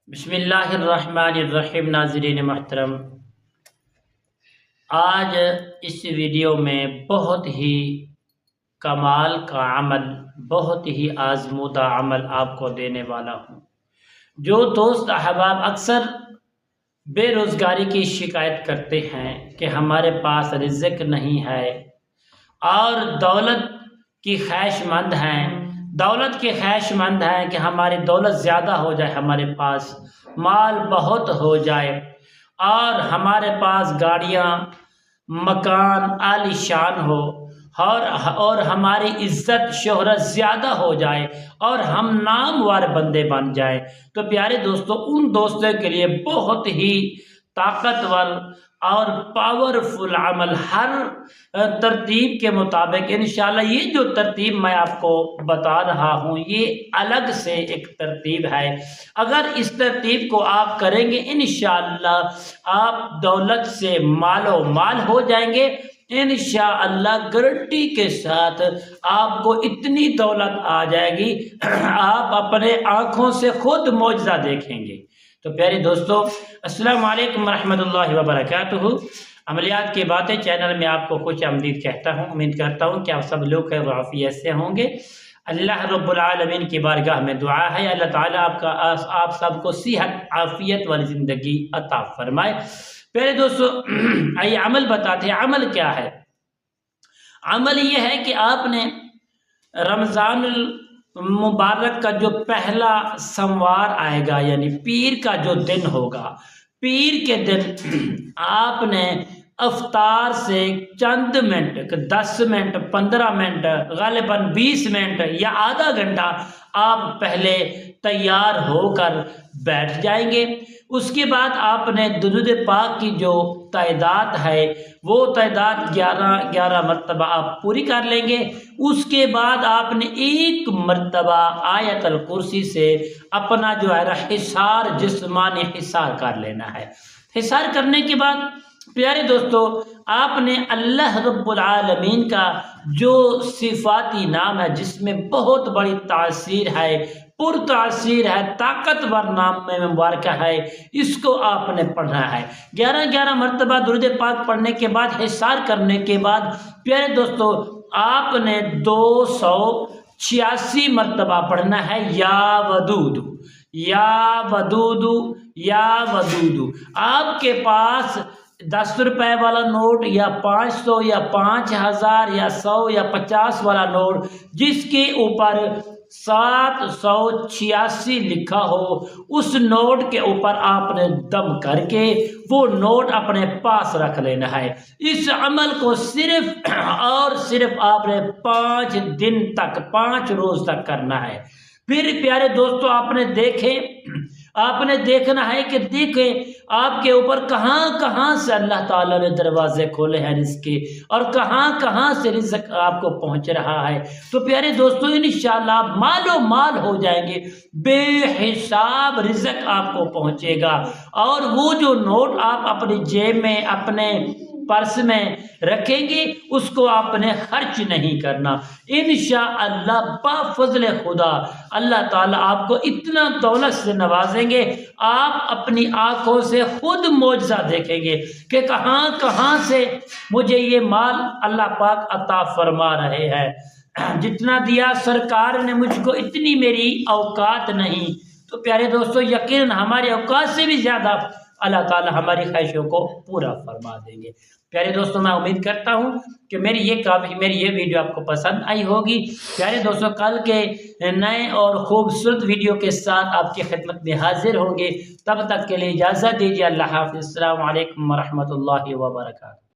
بسم اللہ الرحمن الرحیم۔ ناظرین محترم، آج اس ویڈیو میں بہت ہی کمال کا عمل، بہت ہی آزمودہ عمل آپ کو دینے والا ہوں۔ جو دوست احباب اکثر بے روزگاری کی شکایت کرتے ہیں کہ ہمارے پاس رزق نہیں ہے اور دولت کی خواہش مند ہیں کہ ہماری دولت زیادہ ہو جائے، ہمارے پاس مال بہت ہو جائے اور ہمارے پاس گاڑیاں، مکان عالی شان ہو اور ہماری عزت شہرت زیادہ ہو جائے اور ہم نامور بندے بن جائیں، تو پیارے دوستو، ان دوستوں کے لیے بہت ہی طاقتور اور پاورفل عمل ہر ترتیب کے مطابق انشاءاللہ یہ جو ترتیب میں آپ کو بتا رہا ہوں یہ الگ سے ایک ترتیب ہے۔ اگر اس ترتیب کو آپ کریں گے انشاءاللہ آپ دولت سے مالو مال ہو جائیں گے۔ انشاءاللہ گارنٹی کے ساتھ آپ کو اتنی دولت آ جائے گی آپ اپنے آنکھوں سے خود معجزہ دیکھیں گے۔ تو پیارے دوستو، السلام علیکم ورحمۃ اللہ وبرکاتہ۔ عملیات کی باتیں چینل میں آپ کو خوش آمدید کہتا ہوں۔ امید کرتا ہوں کہ آپ سب لوگ خیر و عافیت سے ہوں گے۔ اللہ رب العالمین کی بارگاہ میں دعا ہے اللہ تعالیٰ آپ سب کو صحت عافیت والی زندگی عطا فرمائے۔ پیارے دوستو، آئیے عمل بتاتے ہیں۔ عمل کیا ہے؟ عمل یہ ہے کہ آپ نے رمضان المبارک کا جو پہلا سوموار آئے گا، یعنی پیر کا جو دن ہوگا، پیر کے دن آپ نے افطار سے چند منٹ، 10 منٹ، 15 منٹ، غالباً 20 منٹ یا آدھا گھنٹہ آپ پہلے تیار ہو کر بیٹھ جائیں گے۔ اس کے بعد آپ نے درود پاک کی جو تعداد ہے وہ تعداد 11 مرتبہ آپ پوری کر لیں گے۔ اس کے بعد آپ نے ایک مرتبہ آیت الکرسی سے اپنا جو ہے حصار، جسمانی حصار کر لینا ہے۔ حصار کرنے کے بعد پیارے دوستو، آپ نے اللہ رب العالمین کا جو صفاتی نام ہے جس میں بہت بڑی تاثیر ہے، پر تاثیر ہے، طاقتور نام میں مبارکہ ہے، اس کو آپ نے پڑھنا ہے۔ 11 مرتبہ درود پاک پڑھنے کے بعد، حصار کرنے کے بعد پیارے دوستو آپ نے 286 مرتبہ پڑھنا ہے یا ودود یا ودود یا ودود۔ آپ کے پاس 10 روپے والا نوٹ یا 500 یا 5000 یا 100 یا 50 والا نوٹ جس کے اوپر 786 لکھا ہو، اس نوٹ کے اوپر آپ نے دم کر کے وہ نوٹ اپنے پاس رکھ لینا ہے۔ اس عمل کو صرف اور صرف آپ نے 5 دن تک، 5 روز تک کرنا ہے۔ پھر پیارے دوستو آپ نے دیکھنا ہے کہ دیکھیں آپ کے اوپر کہاں سے اللہ تعالیٰ نے دروازے کھولے ہیں رزق کے، اور کہاں سے رزق آپ کو پہنچ رہا ہے۔ تو پیارے دوستو انشاءاللہ آپ مالو مال ہو جائیں گے، بے حساب رزق آپ کو پہنچے گا، اور وہ جو نوٹ آپ اپنی جیب میں، اپنے پرس میں رکھیں گے اس کو آپ نے خرچ نہیں کرنا۔ انشاءاللہ بفضل خدا اللہ تعالیٰ آپ کو اتنا دولت سے نوازیں گے، آپ اپنی آنکھوں سے خود معجزہ دیکھیں گے کہ کہاں سے مجھے یہ مال اللہ پاک عطا فرما رہے ہیں۔ جتنا دیا سرکار نے مجھ کو اتنی میری اوقات نہیں۔ تو پیارے دوستو یقیناً ہماری اوقات سے بھی زیادہ اللہ تعالیٰ ہماری خواہشوں کو پورا فرما دیں گے۔ پیارے دوستو میں امید کرتا ہوں کہ میری یہ ویڈیو آپ کو پسند آئی ہوگی۔ پیارے دوستو کل کے نئے اور خوبصورت ویڈیو کے ساتھ آپ کی خدمت میں حاضر ہوں گے۔ تب تک کے لیے اجازت دیجیے۔ اللہ حافظ۔ السلام علیکم ورحمۃ اللہ وبرکاتہ۔